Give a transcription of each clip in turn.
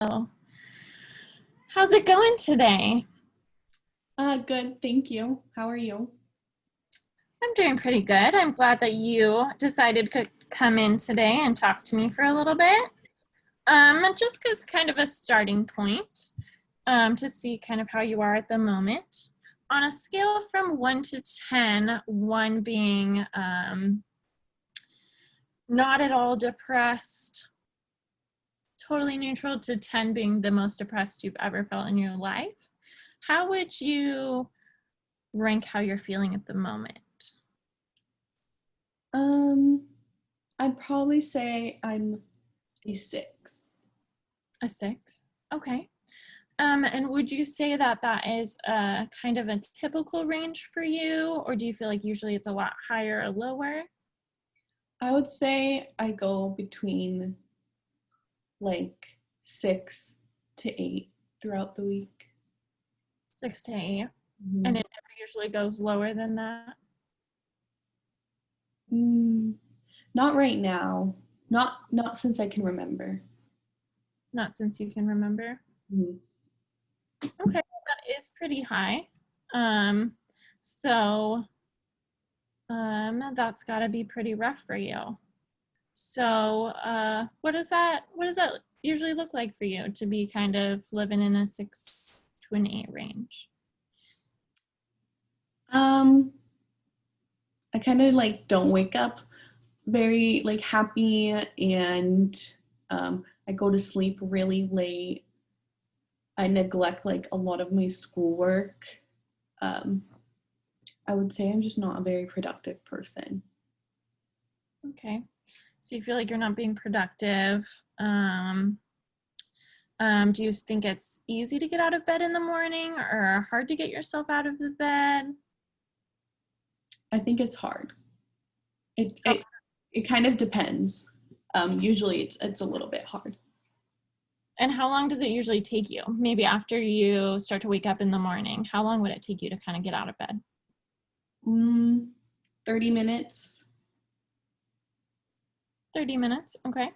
How's it going today? Good, thank you. How are you? I'm doing pretty good. I'm glad that you decided to come in today and talk to me for a little bit. Just as kind of a starting point, to see kind of how you are at the moment. On a scale from 1 to 10, 1 being not at all depressed, totally neutral, to 10 being the most depressed you've ever felt in your life, how would you rank how you're feeling at the moment? Um, I'd probably say I'm a 6. A 6? Okay. And would you say that that is a kind of a typical range for you, or do you feel like usually it's a lot higher or lower? I would say I go between like 6 to 8 throughout the week. 6 to 8. And Mhm. it never usually goes lower than that? Mm, Not right now. Not since I can remember. Not since you can remember. Mhm. Okay, that is pretty high. Um, so that's got to be pretty rough for you. So, what does that usually look like for you to be kind of living in a 6 to an 8 range? Um, I kind of like don't wake up very like happy and I go to sleep really late. I neglect like a lot of my schoolwork. Um, I would say I'm just not a very productive person. Okay. So you feel like you're not being productive. Do you think it's easy to get out of bed in the morning or hard to get yourself out of the bed? I think it's hard. It Oh, it it kind of depends. Usually it's a little bit hard. and how long does it usually take you? Maybe after you start to wake up in the morning, how long would it take you to kind of get out of bed? Mm, 30 minutes. 30 minutes. Okay.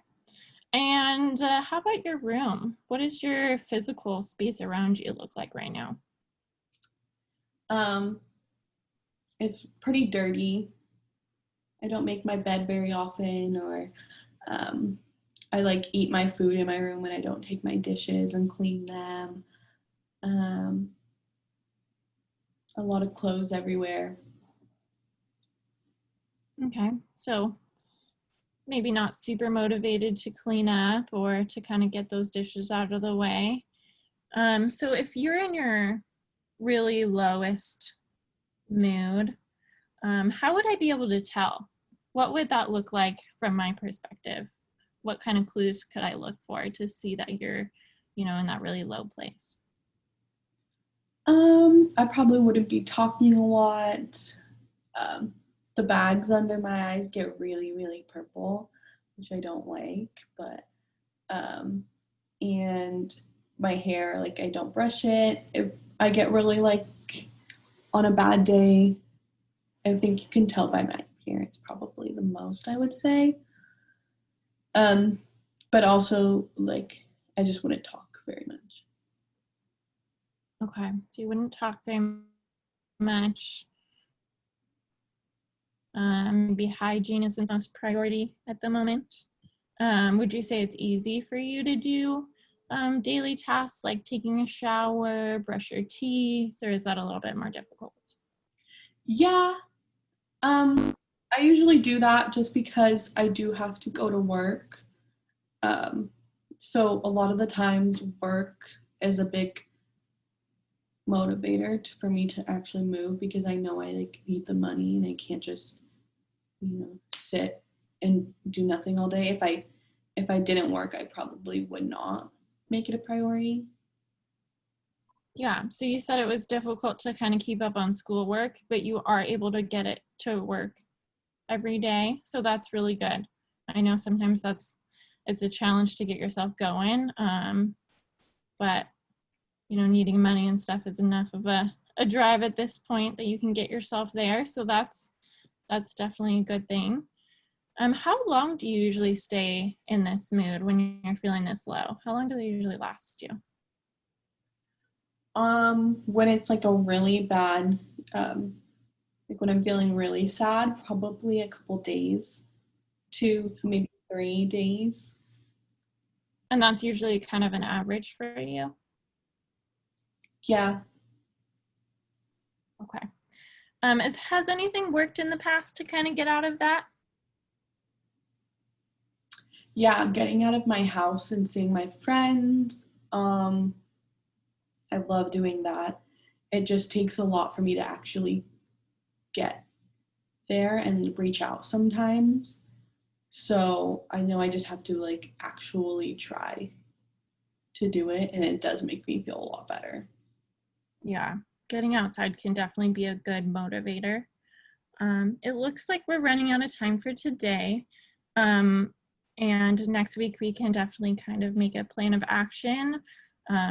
And how about your room? What does your physical space around you look like right now? Um, it's pretty dirty. I don't make my bed very often, or um, I like eat my food in my room when I don't take my dishes and clean them. Um, a lot of clothes everywhere. Okay. So maybe not super motivated to clean up or to kind of get those dishes out of the way. So if you're in your really lowest mood, how would I be able to tell? What would that look like from my perspective? What kind of clues could I look for to see that you're, in that really low place? I probably wouldn't be talking a lot. Um, the bags under my eyes get really, really purple, which I don't like. But and my hair, like I don't brush it. If I get really like on a bad day, I think you can tell by my appearance probably the most I would say. Um, but also like I just wouldn't talk very much. Okay, so you wouldn't talk very much. Maybe hygiene isn't the most priority at the moment. Would you say it's easy for you to do daily tasks like taking a shower, brush your teeth, or is that a little bit more difficult? Yeah, I usually do that just because I do have to go to work. Um, so a lot of the times work is a big motivator for me to actually move because I know I like need the money and I can't just sit and do nothing all day. If I didn't work, I probably would not make it a priority. Yeah, so you said it was difficult to kind of keep up on schoolwork, but you are able to get it to work every day. So that's really good. I know sometimes it's a challenge to get yourself going, but needing money and stuff is enough of a drive at this point that you can get yourself there. So that's definitely a good thing. How long do you usually stay in this mood when you're feeling this low? How long do they usually last you? When it's like a really bad, like when I'm feeling really sad, probably a couple days, 2, maybe 3 days. And that's usually kind of an average for you? Yeah, Okay. Has anything worked in the past to kind of get out of that? yeah, getting out of my house and seeing my friends. I love doing that. It just takes a lot for me to actually get there and reach out sometimes. So I know I just have to like actually try to do it, and it does make me feel a lot better. Yeah, getting outside can definitely be a good motivator. It looks like we're running out of time for today. Um, and next week we can definitely kind of make a plan of action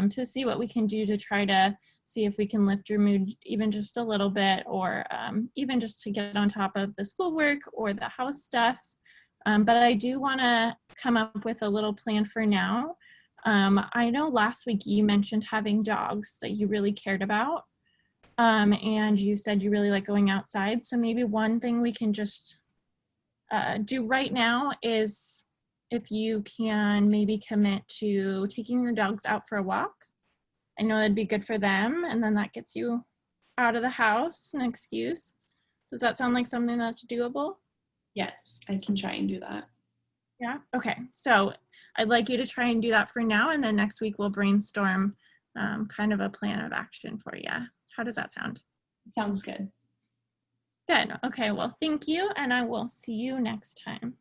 to see what we can do to try to see if we can lift your mood even just a little bit, or even just to get on top of the schoolwork or the house stuff. But I do want to come up with a little plan for now. I know last week you mentioned having dogs that you really cared about. And you said you really like going outside. So maybe one thing we can just do right now is if you can maybe commit to taking your dogs out for a walk. I know that'd be good for them. And then that gets you out of the house, an excuse. Does that sound like something that's doable? Yes, I can try and do that. Yeah. Okay. So I'd like you to try and do that for now. And then next week we'll brainstorm kind of a plan of action for you. How does that sound? Sounds good. Good. Okay. Well, thank you. And I will see you next time.